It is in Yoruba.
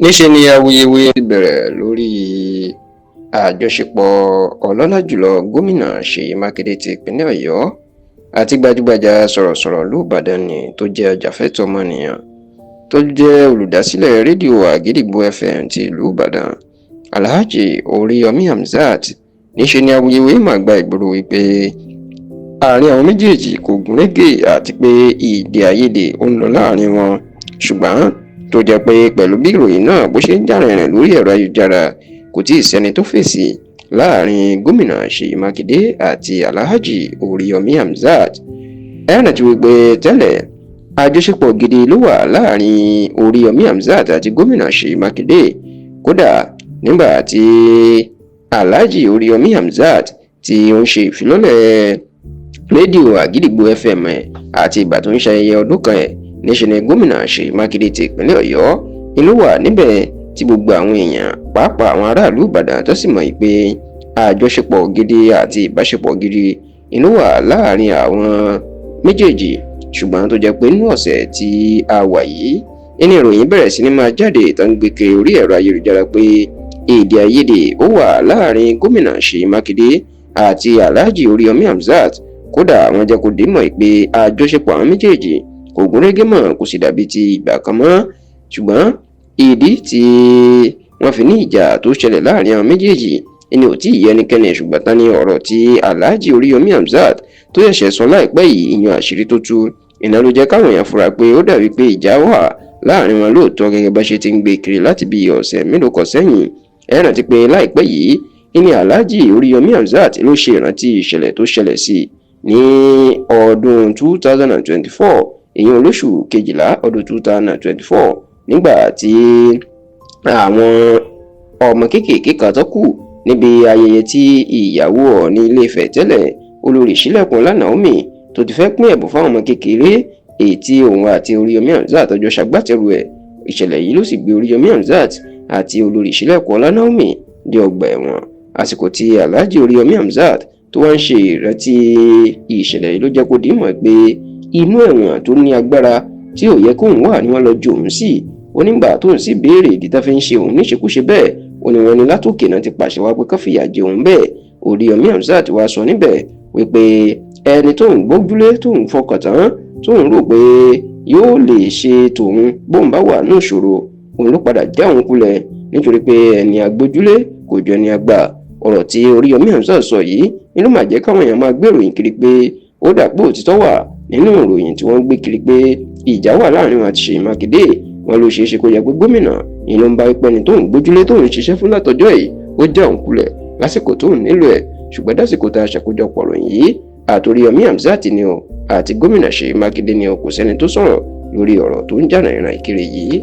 níṣẹ́ ni awuyewuye bẹ̀rẹ̀ lórí àjọṣepọ̀ ọlọ́lá jùlọ gómìnà Ṣèyí Mákindé ti ìpínlẹ̀ Ọ̀yọ́ àti gbajúgbajà sọ̀rọ̀sọ̀rọ̀ ìlú Ìbàdàn ni tó jẹ́ ajàfẹ́tọ̀ọ́ ọmọnìyàn tó jẹ́ olùdásílẹ̀ rédíò Àgídìgbo FM ti ìlú Ìbàdàn Alhaji Oríyọmí Hamzat. níṣẹ́ ni awuyewuye máa gba ìgboro wípé àárín àwọn méjèèjì kò gúnrégé àti pé èdè àìyedè ó ń lọ láàrin wọn, ṣùgbọ́n tó jẹ́ pé pẹ̀lú bí ìròyìn náà bó ṣe ń jà rìnrìn lórí ẹ̀rọ ayélujára kò tí ì sẹ́ni tó fèsì láàrin gómìnà Ṣèyí Mákindé àti Alhaji Oríyọmí Hamzat. ẹ̀rọ ti wípé tẹ́lẹ̀ àjọṣepọ̀ gidi ló wà láàrin Oríyọmí Hamzat àti gómìnà Ṣèyí Mákindé. kódà nígbà tí Alhaji Oríyọmí Hamzat tí ó ń ṣe ìfilọ́lẹ̀ rédíò Àgídìgbo FM àti ìgbà tó ń ṣayẹyẹ ọdún kan ẹ̀, níṣẹ́ ni gómìnà Ṣèyí Mákindé ti ìpínlẹ̀ Ọ̀yọ́ inú wà níbẹ̀ tí gbogbo àwọn èèyàn pàápàá àwọn aráàlú Ìbàdàn tó sì mọ̀ pé àjọṣepọ̀ gidi àti ìbáṣepọ̀ gidi inú wà láàrin àwọn méjèèjì. ṣùgbọ́n tó jẹ́ pé nínú ọ̀sẹ̀ tí a wà yìí ní ìròyìn bẹ̀rẹ̀ sí ní máa jáde tó ń gbé kiri orí ẹ̀rọ ayélujára pé èdè àìyedè ó wà láàrin gómìnà Ṣèyí Mákindé àti Alhaji Oríyọmí Hamzat. kódà wọ́n jẹ́ kó dé mọ̀ pé àjọṣepọ̀ àwọn méjèèjì kò gúnrégé mọ́, kò sì dàbí ti ìgbà kan mọ́. ṣùgbọ́n ìdí tí wọ́n fi ní ìjà tó ṣẹlẹ̀ láàrin àwọn méjèèjì ni ò tí ì yé ẹnikẹ́ni, ṣùgbọ́n tán ní ọ̀rọ̀ tí Alhaji Oríyọmí Hamzat tó ṣẹ̀ṣẹ̀ sọ láìpẹ́ yìí yan àṣírí tó tú. iná ló jẹ́ káwọn èèyàn fura pé ó dàbí pé ìjà wà láàrin wọn lóòótọ́, gẹ́gẹ́ bá ṣe ti ń gbé kiri láti bí ọ̀sẹ̀ mélòó kan sẹ́yìn. ẹ rántí pé láìpẹ́ yìí ní Alhaji Oríyọmí Hamzat ló ṣe ìrántí ìṣẹ̀lẹ̀ tó ṣẹlẹ̀ sí ní ọdún 2024, èyí olóṣù kejìlá ọdún 2024, nígbà tí àwọn ọmọ kéékèèké kan tó kù níbi ayẹyẹ tí ìyàwó Ọọ̀ni Ilé-Ifẹ̀ tẹ́lẹ̀ olórí Sílẹ̀kùnọlá Naomi tó ti fẹ́ pín ẹ̀bùn fáwọn ọmọ kékeré, èyí tí òun àti Oríyọmí Hamzat ọjọ́ ṣagbátẹrù ẹ̀. ìṣẹ̀lẹ̀ yìí ló sì gbé Oríyọmí Hamzat àti olórí Sílẹ̀kùnọlá Naomi dé ọgbà ẹ̀wọ̀n. àsìkò tí Alhaji Oríyọmí Hamzat tó wá ń ṣe ìrántí ìṣẹ̀lẹ̀ yìí ló jẹ́ kó dìímọ̀ pé inú ẹ̀wọ̀n tó ní agbára tí ò yẹ kóun wà ni wọ́n lọ ju òun sí. onígbà tóun sì béèrè ìdí tá fi ń ṣe òun níṣekúṣe bẹ́ẹ̀, ó ní wọ́n ní látòkè náà ti pàṣẹ wá pé kán fìyà jẹ òun bẹ́ẹ̀. Oríyọmí Hamzat wá sọ níbẹ̀ wípé ẹni tóun gbójúlé tóun fọkàn tán tóun rò pé yóò lè ṣe tòun bóun bá wà ní ìṣòro, òun ló padà já òun kulẹ̀, nítorí pé ẹni agbójúlé kò jọ ẹni àgbà. ọ̀rọ̀ tí Oríyọmí Hamzat sọ yìí ni ló máa jẹ́ káwọn èèyàn máa gbé ìròyìn kiri pé ó dàpọ̀ òtítọ́ wà nínú ìròyìn tí wọ́n gbé kiri pé ìjà wà láàrin wọn àti Ṣèyí Mákindé. wọn ló ṣeéṣe kó yẹ pé gómìnà ìlú ń bá pẹ́ni tó ń gbójúlé tó ń ṣiṣẹ́ fún látọjọ́ yìí ó já òun kulẹ̀ lásìkò tó ń nílò ẹ̀. ṣùgbọ́n dásìkò tá a ṣàkójọpọ̀ ròyìn yìí àti Oríyọmí Hamzat ni o àti gómìnà Ṣèyí Mákindé ni o, kò sẹ́ni tó sọ̀rọ̀ lórí ọ̀rọ̀ tó ń jà rìnrìn kiri yìí.